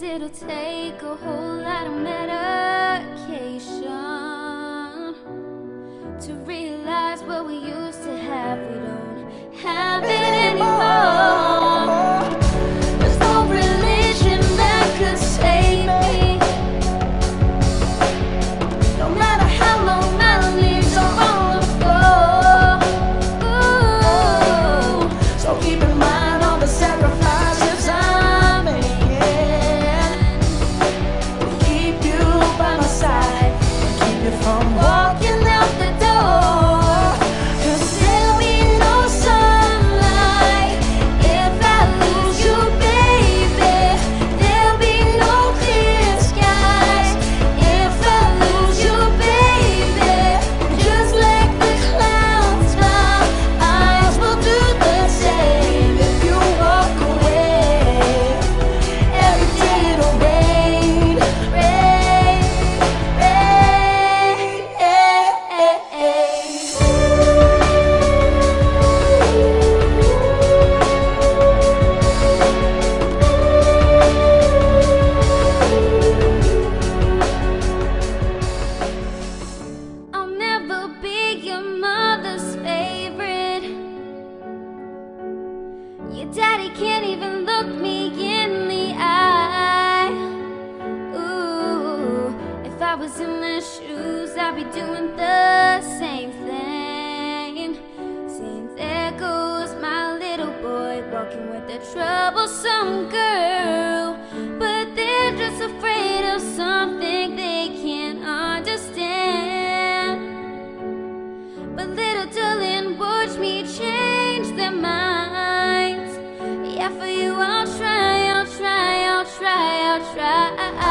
it'll take a whole lot of medication to realize what we used to have, we don't have it anymore. There's no religion that could save me, no matter how long my leaves are on the floor. Ooh. So keep in mind all the sacrifices I'm making to keep you by my side and keep you from walking out the door. Daddy can't even look me in the eye. Ooh, if I was in their shoes, I'd be doing the same thing. Saying, there goes my little boy, walking with a troublesome girl. But they're just afraid of something they can't understand. But little darling, watch me change their minds. Yeah, for you I'll try, I'll try, I'll try, I'll try.